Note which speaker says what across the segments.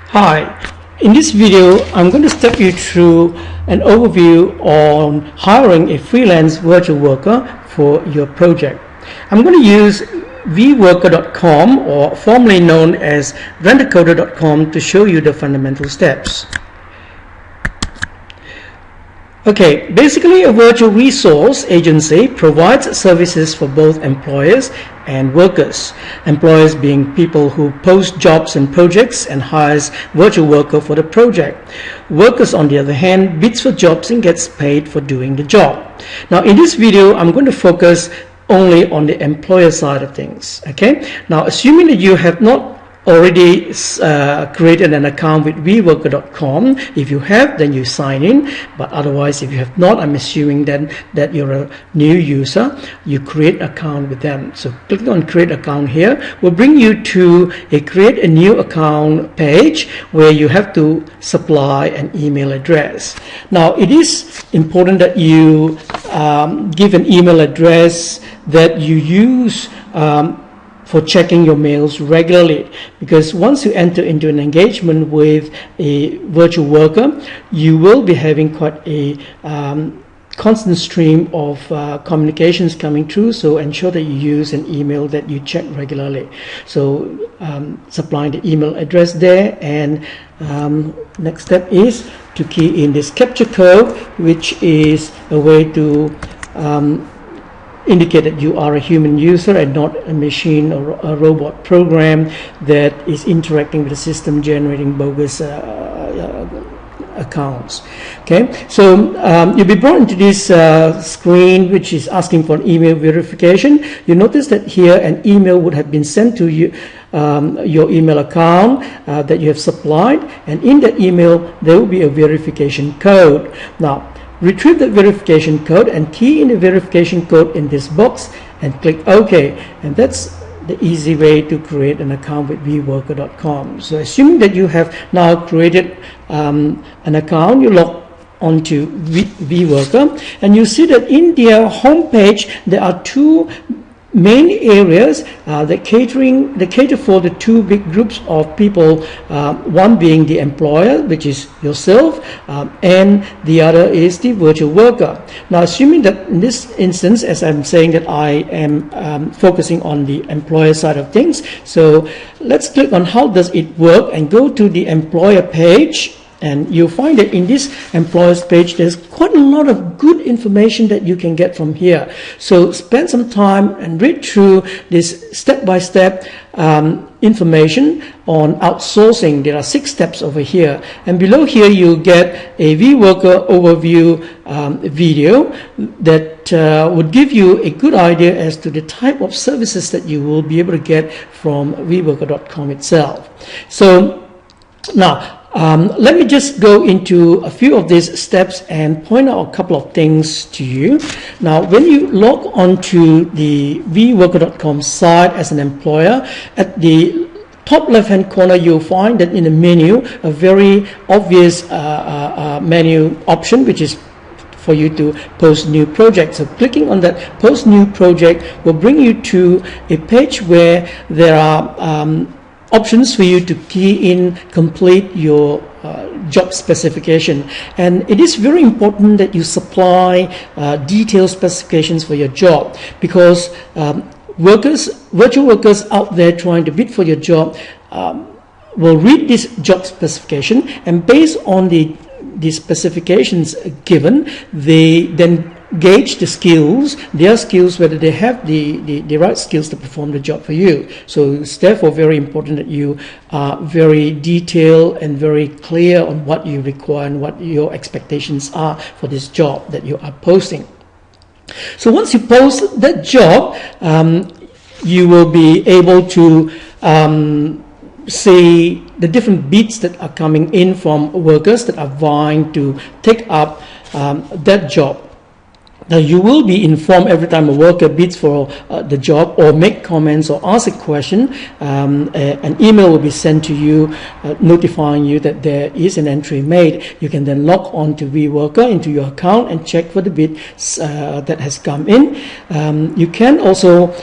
Speaker 1: Hi, in this video I'm going to step you through an overview on hiring a freelance virtual worker for your project. I'm going to use vworker.com, or formerly known as rentacoder.com, to show you the fundamental steps. Okay, basically a virtual resource agency provides services for both employers and workers. Employers being people who post jobs and projects and hires virtual worker for the project. Workers, on the other hand, bids for jobs and gets paid for doing the job. Now in this video I'm going to focus only on the employer side of things. Okay, now assuming that you have not already created an account with vworker.com. If you have, then you sign in, but otherwise if you have not, I'm assuming then that you're a new user, you create an account with them. So clicking on create account here will bring you to a create a new account page where you have to supply an email address. Now it is important that you give an email address that you use for checking your mails regularly, because once you enter into an engagement with a virtual worker, you will be having quite a constant stream of communications coming through, so ensure that you use an email that you check regularly. So supplying the email address there, and next step is to key in this capture code, which is a way to indicate that you are a human user and not a machine or a robot program that is interacting with the system, generating bogus accounts. Okay, so you'll be brought into this screen which is asking for an email verification. You notice that here an email would have been sent to you, your email account that you have supplied, and in that email there will be a verification code. Now retrieve the verification code and key in the verification code in this box and click OK, and that's the easy way to create an account with vworker.com. So assuming that you have now created an account, you log onto vworker, and you see that in their homepage there are two main areas that cater for the two big groups of people, one being the employer, which is yourself, and the other is the virtual worker. Now assuming that in this instance, as I'm saying, that I am focusing on the employer side of things, so let's click on how does it work and go to the employer page. And you'll find that in this employers page there's quite a lot of good information that you can get from here. So spend some time and read through this step-by-step information on outsourcing. There are 6 steps over here, and below here you get a vWorker overview video that would give you a good idea as to the type of services that you will be able to get from vworker.com itself. So now let me just go into a few of these steps and point out a couple of things to you. Now, when you log onto the vworker.com site as an employer, at the top left hand corner you'll find that in the menu a very obvious menu option, which is for you to post new projects. So clicking on that post new project will bring you to a page where there are options for you to key in, complete your job specification. And it is very important that you supply detailed specifications for your job, because virtual workers out there trying to bid for your job will read this job specification, and based on the specifications given, they then gauge the skills, their skills, whether they have the right skills to perform the job for you. So it's therefore very important that you are very detailed and very clear on what you require and what your expectations are for this job that you are posting. So once you post that job, you will be able to see the different bids that are coming in from workers that are vying to take up that job. Now you will be informed every time a worker bids for the job or make comments or ask a question. An email will be sent to you notifying you that there is an entry made. You can then log on to vWorker into your account and check for the bid that has come in. You can also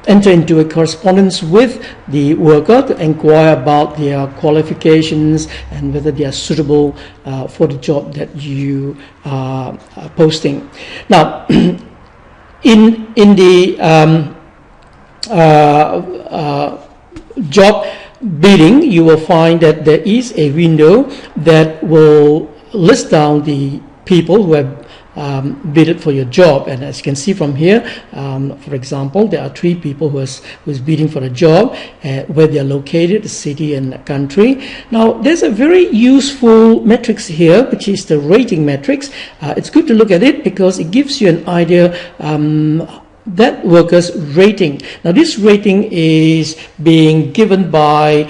Speaker 1: enter into a correspondence with the worker to inquire about their qualifications and whether they are suitable for the job that you are posting. Now, in the job bidding, you will find that there is a window that will list down the people who have bidded for your job. And as you can see from here, for example, there are 3 people who is bidding for the job, where they are located, the city and the country. Now, there's a very useful matrix here, which is the rating matrix. It's good to look at it because it gives you an idea that worker's rating. Now, this rating is being given by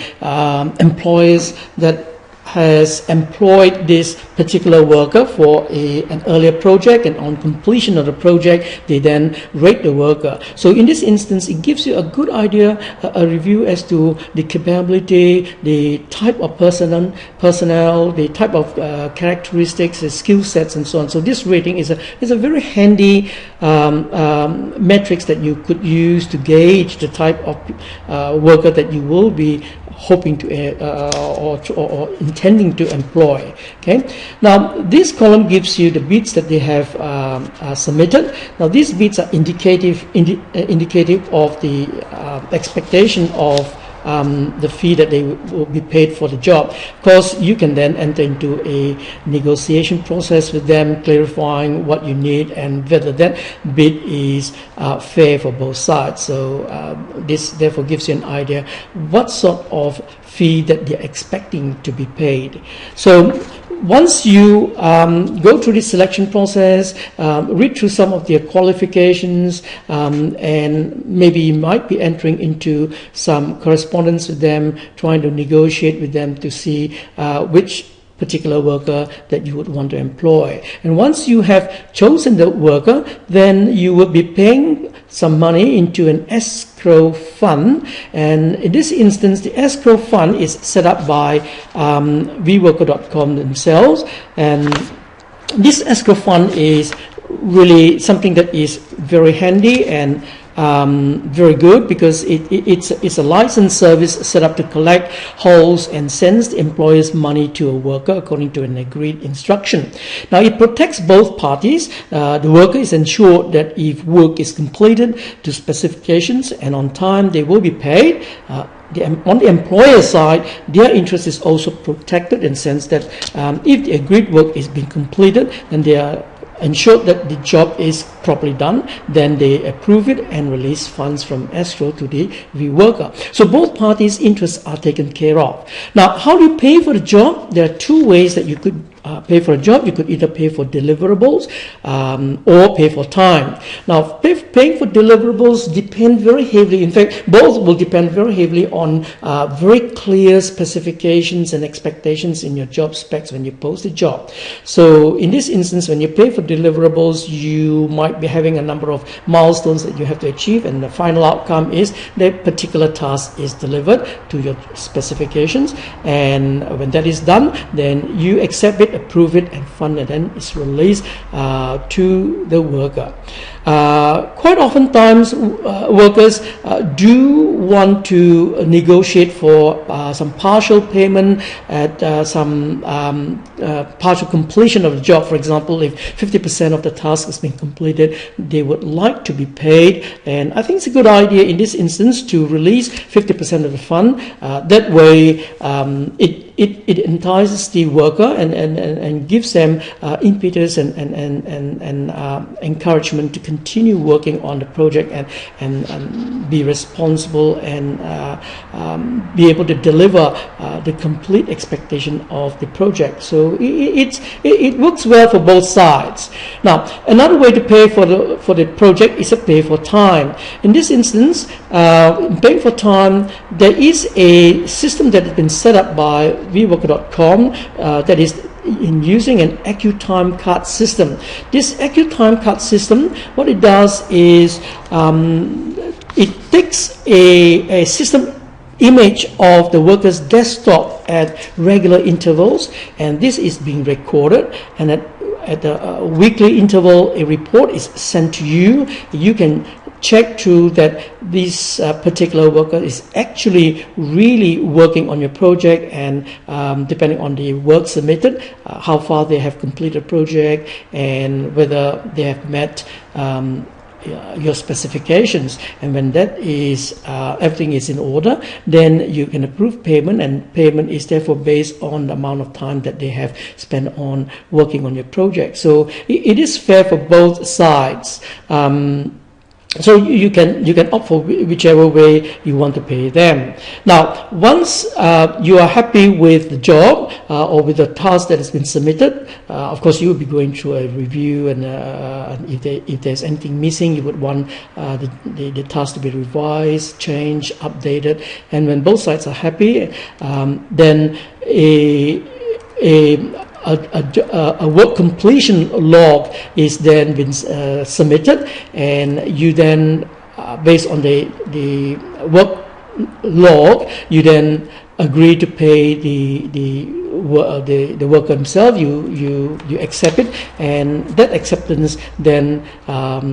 Speaker 1: employers that has employed this particular worker for an earlier project, and on completion of the project they then rate the worker. So in this instance, it gives you a good idea, a review as to the capability, the type of personnel, the type of characteristics, the skill sets and so on. So this rating is a very handy metrics that you could use to gauge the type of worker that you will be hoping to or intending to employ. Okay. Now, this column gives you the bids that they have submitted. Now, these bids are indicative of the expectation of the fee that they will be paid for the job. Of course, you can then enter into a negotiation process with them, clarifying what you need and whether that bid is fair for both sides. So this therefore gives you an idea what sort of fee that they're expecting to be paid. So once you go through this selection process, read through some of their qualifications, and maybe you might be entering into some correspondence with them, trying to negotiate with them to see which particular worker that you would want to employ. And once you have chosen the worker, then you will be paying some money into an escrow fund. And in this instance, the escrow fund is set up by vworker.com themselves. And this escrow fund is really something that is very handy and very good, because it's a licensed service set up to collect, holds and sends the employer's money to a worker according to an agreed instruction. Now, it protects both parties. The worker is ensured that if work is completed to specifications and on time, they will be paid. On the employer side, their interest is also protected in the sense that if the agreed work is being completed, then they are ensured that the job is properly done, then they approve it and release funds from escrow to the worker. So both parties' interests are taken care of. Now, how do you pay for the job? There are 2 ways that you could pay for a job. You could either pay for deliverables or pay for time. Now, paying for deliverables depend very heavily. In fact, both will depend very heavily on very clear specifications and expectations in your job specs when you post a job. So in this instance, when you pay for deliverables, you might be having a number of milestones that you have to achieve, and the final outcome is that particular task is delivered to your specifications. And when that is done, then you accept it, approve it, and fund it, and it's released to the worker. Quite oftentimes, workers do want to negotiate for some partial payment at some partial completion of the job. For example, if 50% of the task has been completed, they would like to be paid. And I think it's a good idea in this instance to release 50% of the fund. That way, it entices the worker and gives them impetus and encouragement to continue working on the project and be responsible and be able to deliver the complete expectation of the project. So it works well for both sides. Now, another way to pay for the project is to pay for time. In this instance, in paying for time, there is a system that has been set up by vworker.com that is in using an AccuTime card system. This AccuTime card system, what it does is it takes a system image of the worker's desktop at regular intervals, and this is being recorded, and at the weekly interval a report is sent to you. You can check through that this particular worker is actually really working on your project, and depending on the work submitted, how far they have completed the project and whether they have met your specifications. And when that is everything is in order, then you can approve payment, and payment is therefore based on the amount of time that they have spent on working on your project. So it is fair for both sides. So you can opt for whichever way you want to pay them. Now, once you are happy with the job or with the task that has been submitted, of course you will be going through a review, and if there's anything missing, you would want the task to be revised, changed, updated. And when both sides are happy, then a work completion log is then been submitted, and you then based on the work log, you then agree to pay the worker himself. You accept it, and that acceptance then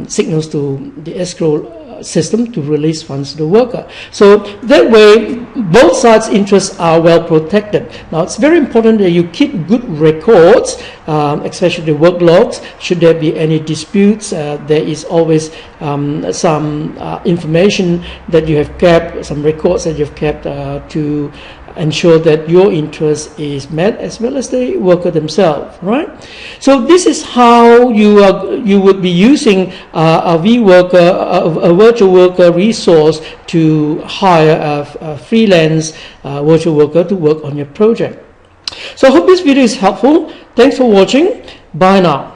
Speaker 1: signals to the escrow system to release funds to the worker. So that way both sides' interests are well protected. Now it's very important that you keep good records, especially the work logs. Should there be any disputes, there is always some information that you have kept, some records that you've kept to ensure that your interest is met, as well as the worker themselves, right? So this is how you would be using a a virtual worker resource to hire a freelance virtual worker to work on your project. So I hope this video is helpful. Thanks for watching. Bye now.